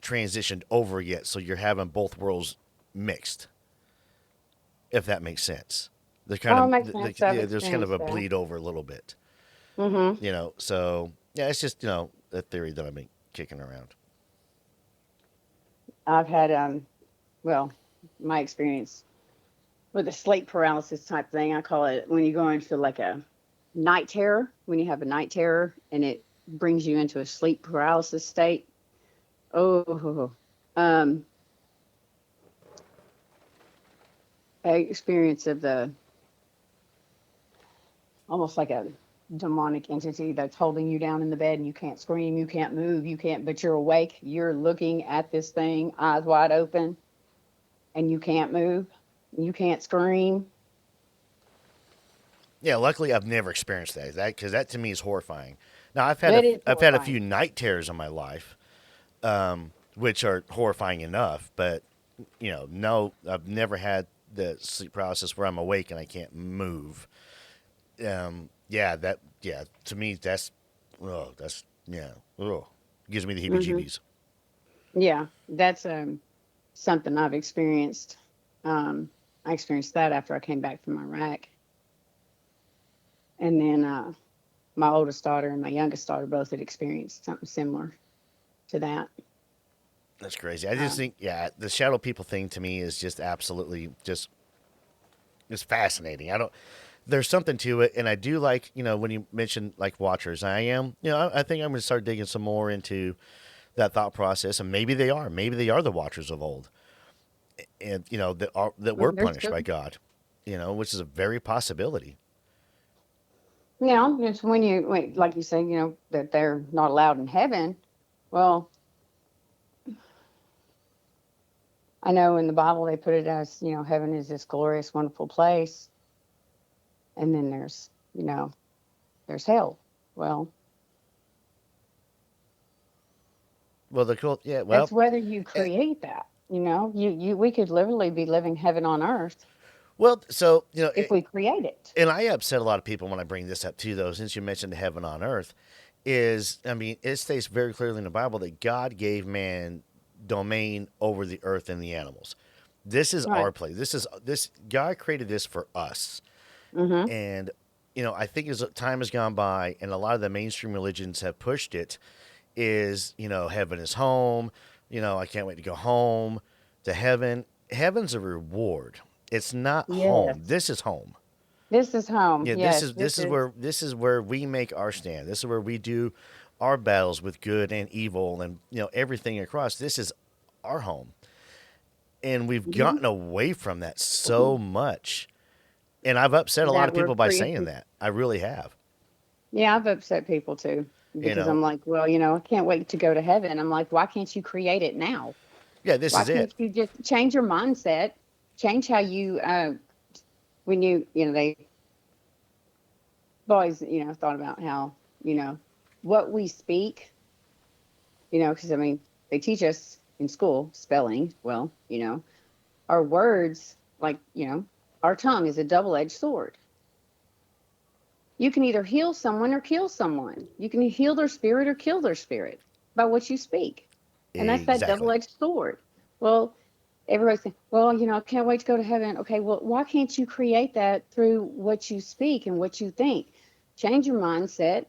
transitioned over yet, so you're having both worlds mixed. If that makes sense. There's kind Oh, of it makes sense. I've there's kind of experienced a that. bleed over a little bit. Mm-hmm. So yeah, it's just a theory that I've been kicking around. I've had well, my experience with a sleep paralysis type thing. I call it when you go into like a night terror. When you have a night terror and it brings you into a sleep paralysis state. Oh, um, a experience of the almost like a demonic entity that's holding you down in the bed and you can't scream, you can't move, you can't, but you're awake. You're looking at this thing, eyes wide open, and you can't move, you can't scream. Yeah, luckily I've never experienced that because that to me is horrifying. Now That is I've had a few horrifying. night terrors in my life, which are horrifying enough, but no, I've never had the sleep paralysis where I'm awake and I can't move. Yeah, to me that's gives me the Hmm. heebie-jeebies. Yeah, that's something I've experienced. I experienced that after I came back from Iraq, and then my oldest daughter and my youngest daughter both had experienced something similar to that. That's crazy. I Uh, just think, yeah, the shadow people thing to me is just absolutely just fascinating. I don't. There's something to it, and I do like when you mentioned like watchers. I am, I think I'm going to start digging some more into that thought process, and maybe they are the watchers of old, and that were there's punished by God, which is a very possibility. Now, it's like you say, that they're not allowed in heaven. Well, I know in the Bible they put it as, heaven is this glorious, wonderful place. And then there's hell. Well, Well, the cool, yeah, it's well, whether you eh, create that. We could literally be living heaven on earth well, so if we create it. and I upset a lot of people when I bring this up too, though, since you mentioned heaven on earth. I mean, it states very clearly in the Bible that God gave man domain over the earth and the animals. This is Right. our place. This God created this for us. Mm-hmm. And I think as time has gone by and a lot of the mainstream religions have pushed it is, heaven is home, I can't wait to go home to heaven. Heaven's a reward. It's not home. Yes. This is home. This is home. Yeah, this Yes. is this is where we make our stand. This is where we do our battles with good and evil and everything across. This is our home. And we've Mhm. gotten away from that so much. And I've upset a lot That of we're people by saying creating. that. I really have. Yeah, I've upset people too You because know. I'm like, well, I can't wait to go to heaven. I'm like, why can't you create it now? Yeah, this Why is it. can't you just change your mindset? Change how you when they've always thought about how you know what we speak. Because I mean they teach us in school spelling. Well, our words like our tongue is a double-edged sword. You can either heal someone or kill someone. You can heal their spirit or kill their spirit by what you speak. And that's that Exactly. double-edged sword. Well, everybody's saying, well, I can't wait to go to heaven. Okay, well, why can't you create that through what you speak and what you think? Change your mindset.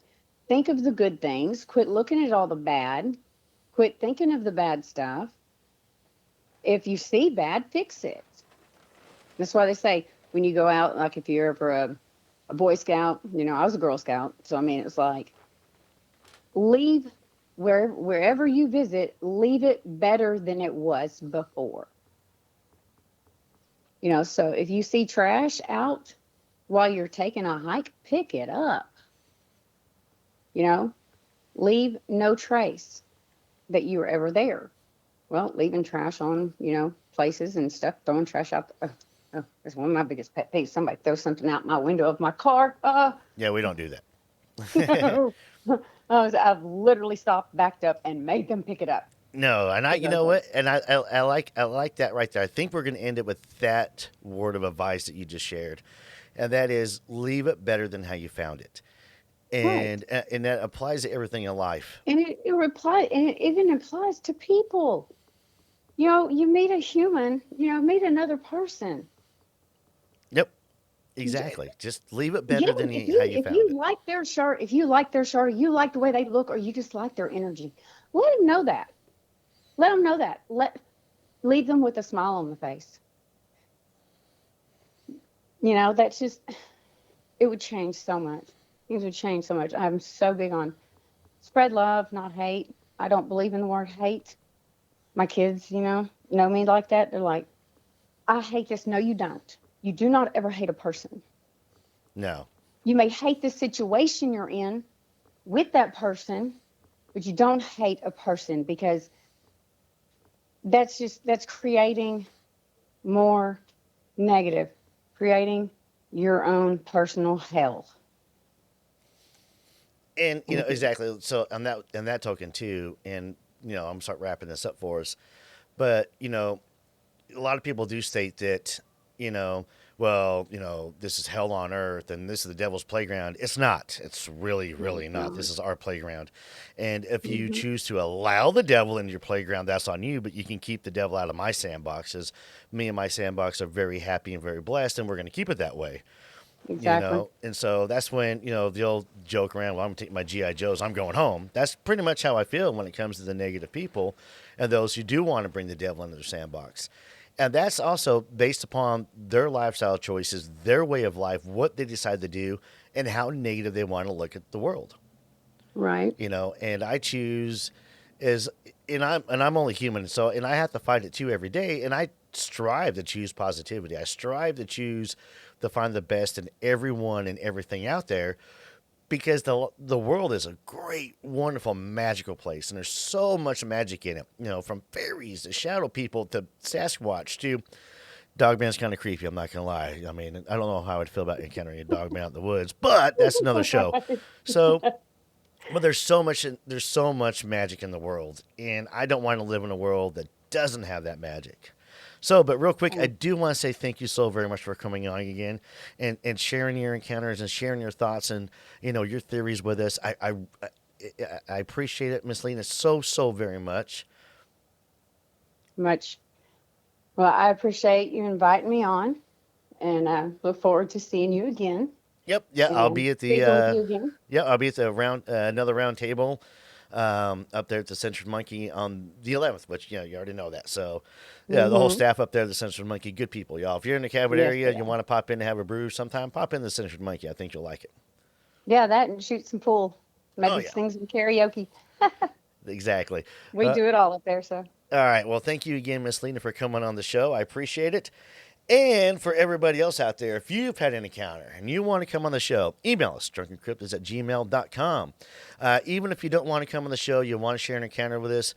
Think of the good things. Quit looking at all the bad. Quit thinking of the bad stuff. If you see bad, fix it. That's why they say when you go out, like if you're ever a Boy Scout, I was a Girl Scout. So, I mean, it's like leave wherever you visit, leave it better than it was before. So if you see trash out while you're taking a hike, pick it up. You know, leave no trace that you were ever there. Well, leaving trash on, places and stuff, throwing trash out. That's one of my biggest pet peeves. Somebody throws something out my window of my car. Yeah, we don't do that. I've literally stopped, backed up, and made them pick it up. No, and Because you I was know like, what? And I like that right there. I think we're going to end it with that word of advice that you just shared, and that is leave it better than how you found it. right. And that applies to everything in life. And and it even applies to people. You meet a human, meet another person. Yep. Exactly. Just leave it Yeah, better than how you if found you it. like their shirt, if you like their shirt, or you like the way they look, or you just like their energy, let them know that. Let them know that. Leave them with a smile on the face. That's just, it would change so much. Things would change so much. I'm so big on spread love, not hate. I don't believe in the word hate. My kids, know me like that. They're like, I hate this. No, you don't. You do not ever hate a person. No. You may hate the situation you're in with that person, but you don't hate a person, because that's creating more negative, creating your own personal hell. And exactly. So on that token too, and I'm gonna start wrapping this up for us. But a lot of people do state that this is hell on earth and this is the devil's playground. It's not. It's really, really not. This is our playground. And if you choose to allow the devil into your playground, that's on you, but you can keep the devil out of my sandboxes. Me and my sandbox are very happy and very blessed, and we're going to keep it that way. Exactly. And so that's when, the old joke around, well, I'm taking my G.I. Joes, I'm going home. That's pretty much how I feel when it comes to the negative people and those who do want to bring the devil into their sandbox. And that's also based upon their lifestyle choices, their way of life, what they decide to do, and how negative they want to look at the world. Right. And I choose and I'm only human, and I have to fight it too every day, and I strive to choose positivity. I strive to find the best in everyone and everything out there, because the world is a great, wonderful, magical place, and there's so much magic in it. From fairies to shadow people to Sasquatch to Dogman's kind of creepy. I'm not gonna lie. I mean, I don't know how I'd feel about encountering a Dogman out in the woods, but that's another show. So, but there's so much magic in the world, and I don't want to live in a world that doesn't have that magic. So, but real quick, I do want to say thank you so very much for coming on again and sharing your encounters and sharing your thoughts and, your theories with us. I appreciate it, Miss Lena, so very much. Much. Well, I appreciate you inviting me on, and I look forward to seeing you again. Yep. Yeah. I'll be at speaking with you again. I'll be at the another round table, up there at the Censored Monkey on the 11th, which, you already know that. So, yeah, the whole staff up there at the Censored Monkey, good people, y'all. If you're in the Cabot area, you want to pop in and have a brew sometime, pop in the Censored Monkey. I think you'll like it. Yeah, that and shoot some pool. Maybe sing some karaoke. Exactly. We do it all up there, so. All right. Well, thank you again, Miss Lena, for coming on the show. I appreciate it. And for everybody else out there, if you've had an encounter and you want to come on the show, email us, drunkencryptids@gmail.com. Even if you don't want to come on the show, you want to share an encounter with us,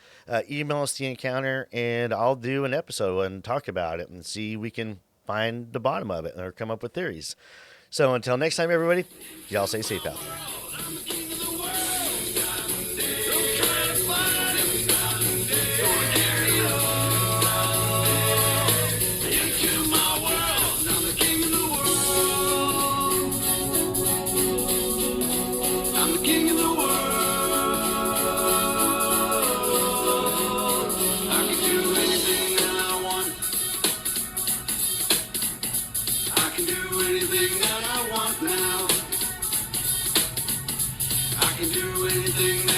email us the encounter, and I'll do an episode and talk about it and see if we can find the bottom of it or come up with theories. So until next time, everybody, y'all stay safe out there. Anything